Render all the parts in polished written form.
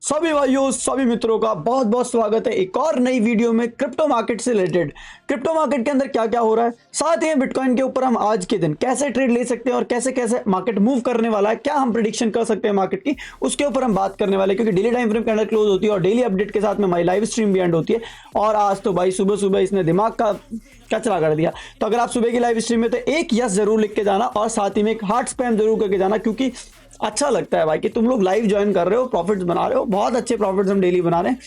सभी भाइयों सभी मित्रों का बहुत बहुत स्वागत है एक और नई वीडियो में क्रिप्टो मार्केट से रिलेटेड। क्रिप्टो मार्केट के अंदर क्या क्या हो रहा है, साथ ही बिटकॉइन के ऊपर हम आज के दिन कैसे ट्रेड ले सकते हैं और कैसे कैसे मार्केट मूव करने वाला है, क्या हम प्रिडिक्शन कर सकते हैं मार्केट की, उसके ऊपर हम बात करने वाले हैं। क्योंकि डेली टाइम फ्रेम के अंदर क्लोज होती है और डेली अपडेट के साथ में हमारी लाइव स्ट्रीम भी एंड होती है। और आज तो भाई सुबह सुबह इसने दिमाग का कचरा कर दिया। तो अगर आप सुबह की लाइव स्ट्रीम में तो एक यस जरूर लिख के जाना और साथ ही में एक हार्ट स्पैम जरूर करके जाना, क्योंकि अच्छा लगता है भाई कि तुम लोग लाइव ज्वाइन कर रहे हो, प्रॉफिट्स बना रहे हो, बहुत अच्छे प्रॉफिट्स हम डेली बना रहे हैं।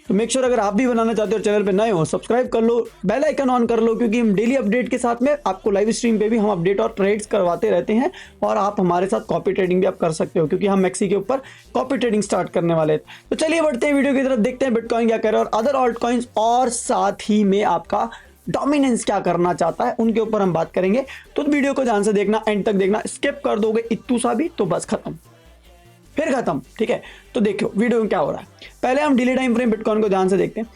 तो मेक श्योर अगर आप भी बनाना चाहते हो, चैनल पे नए हो, सब्सक्राइब कर लो, बेल आइकन ऑन कर लो, क्योंकि हम डेली अपडेट के साथ में आपको लाइव स्ट्रीम पे भी हम अपडेट और ट्रेड्स करवाते रहते हैं। और आप हमारे साथ कॉपी ट्रेडिंग भी आप कर सकते हो, क्योंकि हम मैक्सी के ऊपर कॉपी ट्रेडिंग स्टार्ट करने वाले हैं। तो चलिए बढ़ते हैं वीडियो की तरफ, देखते हैं बिटकॉइन क्या कर रहा है और अदर ऑल्ट कॉइन्स, और साथ ही में आपका डोमिनेंस क्या करना चाहता है उनके ऊपर हम बात करेंगे। तो वीडियो को ध्यान से देखना, एंड तक देखना, स्किप कर दोगे इतू सा भी तो बस खत्म, फिर खत्म। ठीक है, तो देखो वीडियो में क्या हो रहा है। पहले हम डेली टाइम फ्रेम बिटकॉइन को ध्यान से देखते हैं।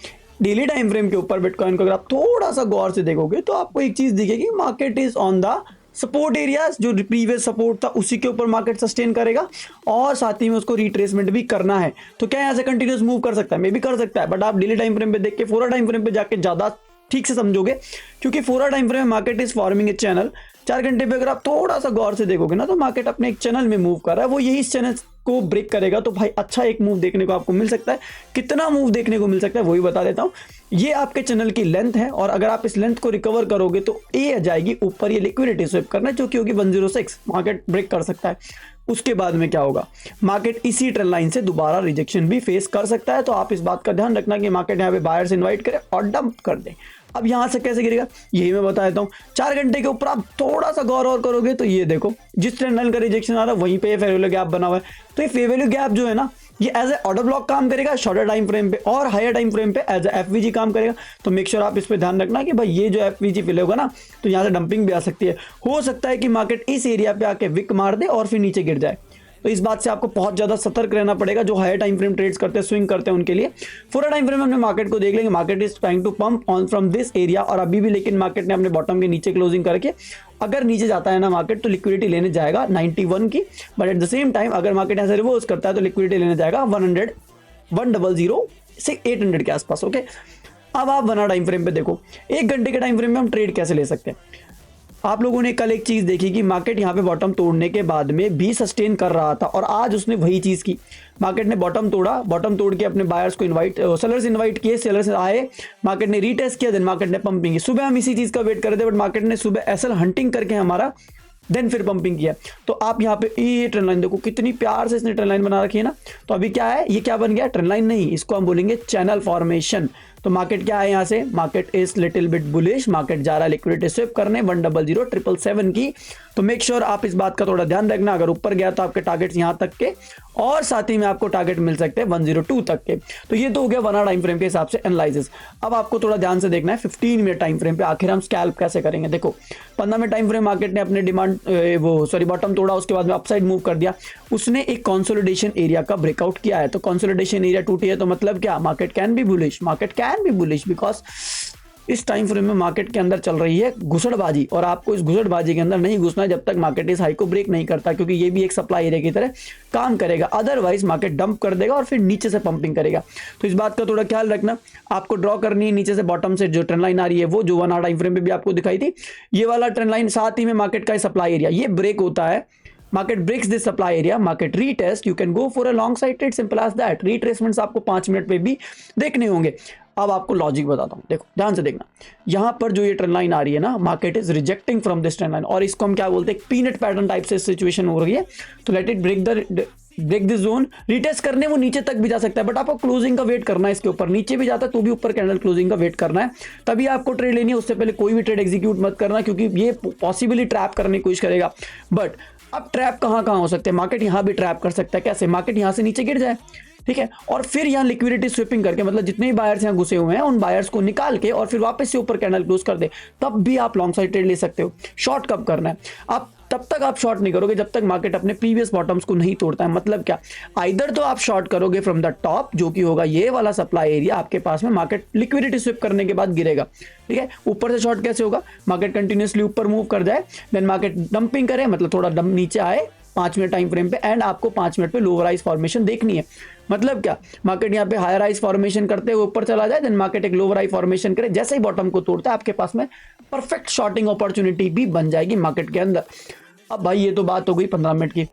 डेली टाइम फ्रेम के ऊपर बिटकॉइन को अगर आप थोड़ा सा गौर से देखोगे तो आपको एक चीज दिखेगी, market is on the support areas. जो प्रीवियस सपोर्ट था उसी के ऊपर मार्केट सस्टेन करेगा और साथ ही में उसको रिट्रेसमेंट भी करना है। तो क्या यहाँ से कंटिन्यूस मूव कर सकता है? मे भी कर सकता है, बट आप डेली टाइम फ्रेम पे देख के 4 टाइम फ्रेम पे जाके ज्यादा ठीक से समझोगे, क्योंकि 4 टाइम फ्रेम में market is forming a channel. 4 घंटे पे अगर आप थोड़ा सा गौर से देखोगे ना, तो मार्केट अपने एक चैनल में मूव कर रहा है, वो यही चैनल को ब्रेक करेगा तो भाई अच्छा एक मूव देखने को आपको मिल सकता है। कितना मूव देखने को मिल सकता है वही बता देता हूं। ये आपके चैनल की लेंथ है और अगर आप इस लेंथ को रिकवर करोगे तो ये आ जाएगी ऊपर, ये लिक्विडिटी स्विप करना जो कि होगी 106, मार्केट ब्रेक कर सकता है। उसके बाद में क्या होगा, मार्केट इसी ट्रेंड लाइन से दोबारा रिजेक्शन भी फेस कर सकता है। तो आप इस बात का ध्यान रखना कि मार्केट यहाँ पे बायर्स इन्वाइट करे और डंप कर दे। अब यहां से कैसे गिरेगा यही मैं बता देता हूं। 4 घंटे के ऊपर आप थोड़ा सा गौर और करोगे तो ये देखो, जिस ट्रेंड लाइन का रिजेक्शन आ रहा है वहीं पे फेयर वैल्यू गैप बना हुआ है। तो ये फेयर वैल्यू गैप जो है ना, ये एज ए ऑर्डर ब्लॉक काम करेगा शॉर्टर टाइम फ्रेम पे, और हायर टाइम फ्रेम पे एज ए एफवीजी काम करेगा। तो मेक श्योर आप इस पे ध्यान रखना कि भाई ये जो एफवीजी फिल होगा ना, तो यहाँ से डंपिंग भी आ सकती है। हो सकता है कि मार्केट इस एरिया पे आके विक मार दे और फिर नीचे गिर जाए। तो इस बात से आपको बहुत ज्यादा सतर्क रहना पड़ेगा। जो हायर टाइम फ्रेम ट्रेड्स करते हैं, स्विंग करते हैं, उनके लिए 4 टाइम फ्रेम में हमने मार्केट को देख लेंगे। Market is trying to pump on from this area, और अभी भी लेकिन मार्केट ने अपने बॉटम के नीचे क्लोजिंग करके, अगर नीचे जाता है ना मार्केट तो लिक्विडिटी लेने जाएगा 91 की, but at the same time अगर मार्केट ऐसे रिवर्स करता है तो लिक्विडिटी लेने जाएगा 100 से 800 के आसपास। ओके, अब आप 1 टाइम फ्रेम पे देखो, 1 घंटे के टाइम फ्रेम में हम ट्रेड कैसे ले सकते हैं। आप लोगों ने कल एक चीज देखी कि मार्केट यहाँ पे बॉटम तोड़ने के बाद में भी सस्टेन कर रहा था, और आज उसने वही चीज की। मार्केट ने बॉटम तोड़ा, बॉटम तोड़ के अपने बायर्स को सेलर्स इनवाइट किए, सेलर्स आए, मार्केट ने रीटेस्ट किया, देन मार्केट ने पंपिंग की। सुबह हम इसी चीज का वेट कर रहे थे, बट मार्केट ने सुबह एसएल हंटिंग करके हमारा देन फिर पंपिंग किया। तो आप यहाँ पे ये ट्रेंड लाइन देखो, कितनी प्यार से इसने ट्रेंड लाइन बना रखी है ना। तो अभी क्या है, ये क्या बन गया, ट्रेंड लाइन नहीं, इसको हम बोलेंगे चैनल फॉर्मेशन। तो मार्केट क्या है, यहाँ से market is little bit bullish, market जा रहा है लिक्विडिटी स्विप करने 100,777 की। तो मेक श्योर आप इस बात का थोड़ा ध्यान रखना, अगर ऊपर गया तो आपके टारगेट्स यहाँ तक के, और साथ ही में आपको टारगेट मिल सकते हैं 102 तक के। तो ये तो हो गया 1 टाइम फ्रेम के हिसाब से एनालिसिस। अब आपको थोड़ा ध्यान से देखना है 15 मिनट टाइम फ्रेम पे आखिर हम स्कैल्प कैसे करेंगे। देखो 15 मिनट टाइम फ्रेम मार्केट ने अपने डिमांड बॉटम तोड़ा, उसके बाद में अपसाइड मूव कर दिया, उसने एक कंसोलिडेशन एरिया का ब्रेकआउट किया है। तो कंसोलिडेशन एरिया टूटी है तो मतलब क्या, market can be bullish, market can be bullish, because इस टाइम फ्रेम में मार्केट के अंदर चल रही है घुसड़बाजी, और आपको इस घुसड़बाजी के अंदर नहीं घुसना है जब तक मार्केट इस हाई को ब्रेक नहीं करता, क्योंकि ये भी एक सप्लाई एरिया की तरह काम करेगा। अदरवाइज मार्केट डंप कर देगा और फिर नीचे से पंपिंग करेगा। तो इस बात का थोड़ा ख्याल रखना। आपको ड्रॉ करनी है नीचे से बॉटम से जो ट्रेंड लाइन आ रही है, वो जो 1 टाइम फ्रेम पे भी आपको दिखाई थी, ये वाला ट्रेंड लाइन, साथ ही में मार्केट का सप्लाई एरिया, ये ब्रेक होता है, market breaks this supply area, market retest, you can go for a long side trade, simple as that. Retracements आपको 5 मिनट पे भी देखने होंगे। अब आपको लॉजिक बताता हूं, देखो ध्यान से देखना। यहां पर जो ये ट्रेंड लाइन आ रही है ना, market is rejecting from this trend line, और इसको हम क्या बोलते हैं, पीनट पैटर्न टाइप से सिचुएशन हो रही है। तो let it break this zone, retest करने वो नीचे तक भी जा सकता है, बट आपको क्लोजिंग का वेट करना है। इसके ऊपर नीचे भी जाता है तो भी ऊपर कैंडल क्लोजिंग का वेट करना है, तभी आपको ट्रेड लेनी है। उससे पहले कोई भी ट्रेड एग्जीक्यूट मत करना, क्योंकि ये पॉसिबली ट्रैप करने की कोशिश करेगा। बट अब ट्रैप कहां कहां हो सकते हैं, मार्केट यहां भी ट्रैप कर सकता है। कैसे, मार्केट यहां से नीचे गिर जाए, ठीक है, और फिर यहाँ लिक्विडिटी स्विपिंग करके, मतलब जितने भी बायर्स यहाँ घुसे हुए हैं उन बायर्स को निकाल के और फिर वापस से ऊपर कैंडल क्लोज कर दे, तब भी आप लॉन्ग साइड ट्रेड ले सकते हो। शॉर्ट कब करना है, आप तब तक आप शॉर्ट नहीं करोगे जब तक मार्केट अपने प्रीवियस बॉटम्स को नहीं तोड़ता है। मतलब क्या, आइदर तो आप शॉर्ट करोगे फ्रॉम द टॉप, जो कि होगा ये वाला सप्लाई एरिया आपके पास में, मार्केट लिक्विडिटी स्विप करने के बाद गिरेगा, ठीक है। ऊपर से शॉर्ट कैसे होगा, मार्केट कंटिन्यूअसली ऊपर मूव कर जाए, देन मार्केट डंपिंग करे, मतलब थोड़ा डंप नीचे आए, 5 मिनट टाइम फ्रेम पे, एंड आपको 5 मिनट पे लोअर राइज फॉर्मेशन देखनी है। मतलब क्या, मार्केट यहाँ पे हायर राइज फॉर्मेशन करते हुए ऊपर चला जाए, देन मार्केट एक लोअर राइज फॉर्मेशन करे, जैसे ही बॉटम को तोड़ता है आपके पास में परफेक्ट शॉर्टिंग अपॉर्चुनिटी भी बन जाएगी मार्केट के अंदर। अब भाई ये तो बात हो गई 15 मिनट की।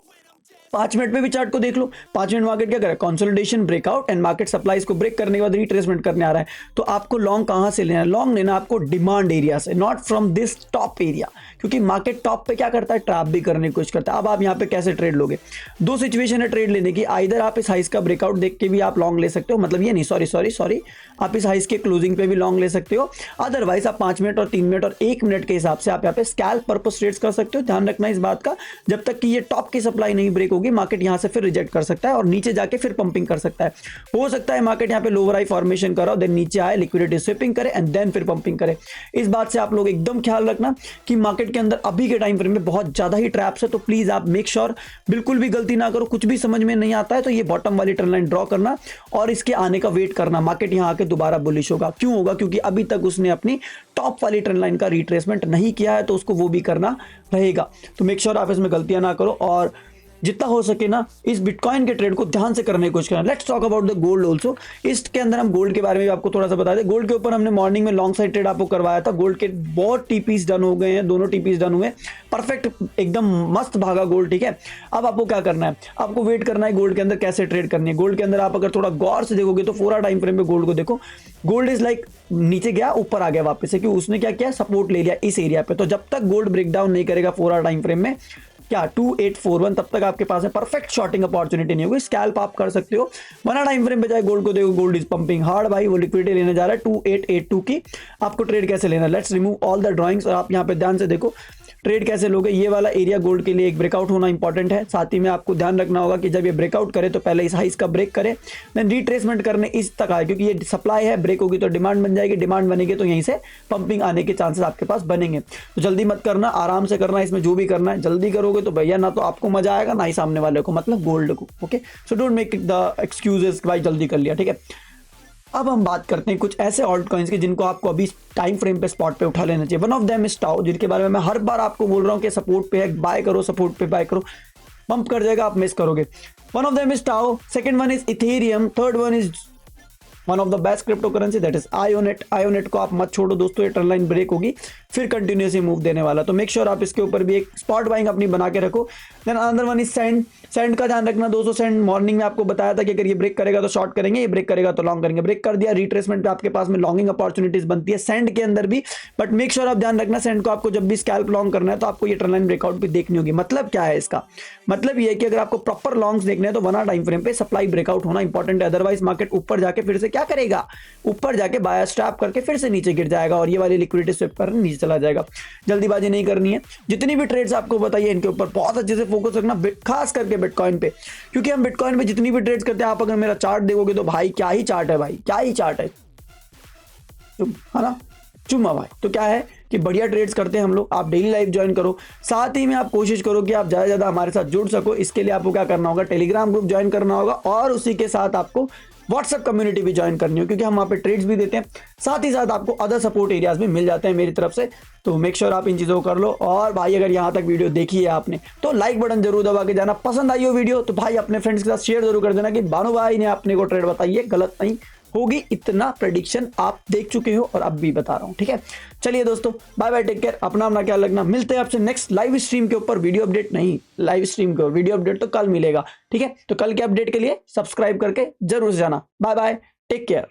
5 मिनट में भी चार्ट को देख लो। 5 मिनट मार्केट क्या करे, consolidation, breakout and market supplies को ब्रेक करने के बाद रिट्रेसमेंट करने आ रहा है। तो आपको लॉन्ग कहां से लेना है, लॉन्ग लेना आपको डिमांड एरिया से, not from this top area, क्योंकि मार्केट टॉप पे क्या करता है, ट्रैप भी करने की कोशिश करता है। अब आप यहाँ पे कैसे ट्रेड लोगे, दो सिचुएशन है ट्रेड लेने की, आइदर आप इस हाइस का ब्रेकआउट देख के भी आप लॉन्ग ले सकते हो, मतलब ये नहीं, सॉरी, आप इस हाइस के क्लोजिंग पे भी लॉन्ग ले सकते हो। अदरवाइज आप 5 मिनट और 3 मिनट और 1 मिनट के हिसाब से आप यहाँ पे स्कैल्प पर्पस ट्रेड्स कर सकते हो। ध्यान रखना इस बात का, जब तक कि ये टॉप की सप्लाई नहीं ब्रेक होगी मार्केट यहाँ से फिर रिजेक्ट कर सकता है और नीचे जाके फिर पंपिंग कर सकता है। हो सकता है मार्केट यहाँ पे लोअर हाई फॉर्मेशन करो, देन नीचे आए, लिक्विडिटी स्विपिंग करे एंड देन फिर पंपिंग करे। इस बात से आप लोग एकदम ख्याल रखना कि मार्केट के अंदर अभी के टाइम फ्रेम में बहुत ज्यादा ही ट्रैप्स है। तो प्लीज आप मेक श्योर बिल्कुल भी गलती ना करो। कुछ भी समझ में नहीं आता है तो ये बॉटम वाली ट्रेंड लाइन ड्रॉ करना और इसके आने का वेट करना। मार्केट यहाँ आके दोबारा बुलिश होगा। क्यों होगा, क्योंकि अभी तक उसने अपनी टॉप वाली ट्रेंड लाइन का रिट्रेसमेंट नहीं किया है, तो उसको वो भी करना रहेगा। तो मेक श्योर आप इसमें गलतियां ना करो और जितना हो सके ना इस बिटकॉइन के ट्रेड को ध्यान से करने की कोशिश करना। Let's talk about the gold also. इसके अंदर हम गोल्ड के बारे में भी आपको थोड़ा सा बता दें। गोल्ड के ऊपर हमने मॉर्निंग में लॉन्ग साइड ट्रेड आपको करवाया था। गोल्ड के बहुत टीपीस डन हो गए हैं, दोनों टीपीस डन हुए, परफेक्ट एकदम मस्त भागा गोल्ड। ठीक है, अब आपको क्या करना है, आपको वेट करना है गोल्ड के अंदर कैसे ट्रेड करनी है। गोल्ड के अंदर आप अगर थोड़ा गौर से देखोगे तो 4 टाइम फ्रेम में गोल्ड को देखो, गोल्ड इज लाइक नीचे गया ऊपर आ गया वापस से, क्योंकि उसने क्या किया, सपोर्ट ले लिया इस एरिया पे। तो जब तक गोल्ड ब्रेकडाउन नहीं करेगा 4 टाइम फ्रेम में क्या 2841, तब तक आपके पास है परफेक्ट शॉर्टिंग अपॉर्चुनिटी नहीं होगी। स्कैल्प आप कर सकते हो। 1 टाइम फ्रेम पे जाए गोल्ड को देखो, गोल्ड इज पंपिंग हार्ड भाई, वो लिक्विडिटी लेने जा रहा है 2882 की। आपको ट्रेड कैसे लेना है, let's remove all the drawings और आप यहाँ पे ध्यान से देखो ट्रेड कैसे लोगे। ये वाला एरिया गोल्ड के लिए एक ब्रेकआउट होना इंपॉर्टेंट है। साथ ही में आपको ध्यान रखना होगा कि जब ये ब्रेकआउट करे तो पहले इस हाइस का ब्रेक करे, देन रिट्रेसमेंट करने इस तक आए, क्योंकि ये सप्लाई है, ब्रेक होगी तो डिमांड बन जाएगी, डिमांड बनेगी तो यहीं से पंपिंग आने के चांसेस आपके पास बनेंगे। तो जल्दी मत करना, आराम से करना। इसमें जो भी करना है जल्दी करोगे तो भैया ना तो आपको मजा आएगा ना ही सामने वाले को, मतलब गोल्ड को। Okay, so don't make the excuses भाई जल्दी कर लिया। ठीक है, अब हम बात करते हैं कुछ ऐसे ऑल्ट कॉइन्स की जिनको आपको अभी टाइम फ्रेम पे स्पॉट पे उठा लेना चाहिए। One of them is tau, जिनके बारे में मैं हर बार आपको बोल रहा हूं कि सपोर्ट पे है, बाय करो, सपोर्ट पे बाय करो, पंप कर जाएगा, आप मिस करोगे। One of them is TAO, second one is Ethereum, third one is one of the best crypto currency that is Ionet. Ionet को आप मत छोड़ो दोस्तों, ये ट्रेंड लाइन ब्रेक होगी फिर कंटिन्यूसली मूव देने वाला, तो मेक श्योर आप इसके ऊपर भी एक स्पॉट बाइंग अपनी बना के रखो। Then another one is send. Send का ध्यान रखना दोस्तों, सेंड मॉर्निंग में आपको बताया था कि अगर ये ब्रेक करेगा तो शॉर्ट करेंगे, ये ब्रेक करेगा तो लॉन्ग करेंगे। ब्रेक कर दिया, रिट्रेसमेंट पे आपके पास में लॉन्गिंग अपॉर्चुनिटीज बनती है सेंड के अंदर भी, बट मेक श्योर आप ध्यान रखना सेंड को आपको जब भी स्कैल्प लॉन्ग करना है तो आपको ये ट्रेंड लाइन ब्रेकआउट भी देखनी होगी। मतलब क्या है इसका, मतलब ये है कि अगर आपको प्रॉपर लॉन्ग्स देखने हैं तो 1 टाइम फ्रेम पे सप्लाई ब्रेकआउट होना इंपॉर्टेंट है। अदरवाइज मार्केट ऊपर जाके फिर से क्या करेगा, ऊपर जाके बायर स्टॉप करके फिर से नीचे गिर जाएगा और ये वाली लिक्विडिटी स्विप पर नीचे चला जाएगा। जल्दीबाजी नहीं करनी है। जितनी भी ट्रेड्स आपको बताइए इनके ऊपर बहुत अच्छे से फोकस रखना, खास करके बिटकॉइन पे, क्योंकि हम बिटकॉइन पे जितनी भी ट्रेड्स करते हैं, आप अगर मेरा चार्ट देखोगे तो भाई क्या ही चार्ट है, भाई क्या ही चार्ट है, है ना, चुम्मा भाई। तो क्या है कि बढ़िया ट्रेड्स करते हैं हम लोग। आप डेली लाइफ ज्वाइन करो, साथ ही में आप कोशिश करो कि आप ज़्यादा से ज़्यादा हमारे साथ जुड़ सको। इसके लिए आपको क्या करना होगा, टेलीग्राम ग्रुप ज्वाइन करना होगा और उसी के साथ आपको व्हाट्सएप कम्युनिटी भी ज्वाइन करनी हो, क्योंकि हम वहाँ पे ट्रेड्स भी देते हैं, साथ ही साथ आपको अदर सपोर्ट एरियाज भी मिल जाते हैं मेरी तरफ से। तो मेक श्योर आप इन चीज़ों को कर लो। और भाई अगर यहाँ तक वीडियो देखी है आपने तो लाइक बटन जरूर दबा के जाना। पसंद आई हो वीडियो तो भाई अपने फ्रेंड्स के साथ शेयर जरूर कर देना कि भानु भाई ने अपने को ट्रेड बताई है, गलत नहीं होगी, इतना प्रेडिक्शन आप देख चुके हो और अब भी बता रहा हूं। ठीक है, चलिए दोस्तों, बाय बाय, टेक केयर, अपना क्या लगना। मिलते हैं आपसे नेक्स्ट लाइव स्ट्रीम के ऊपर। वीडियो अपडेट नहीं, लाइव स्ट्रीम के ऊपर वीडियो अपडेट तो कल मिलेगा। ठीक है, तो कल के अपडेट के लिए सब्सक्राइब करके जरूर से जाना। Bye bye, take care.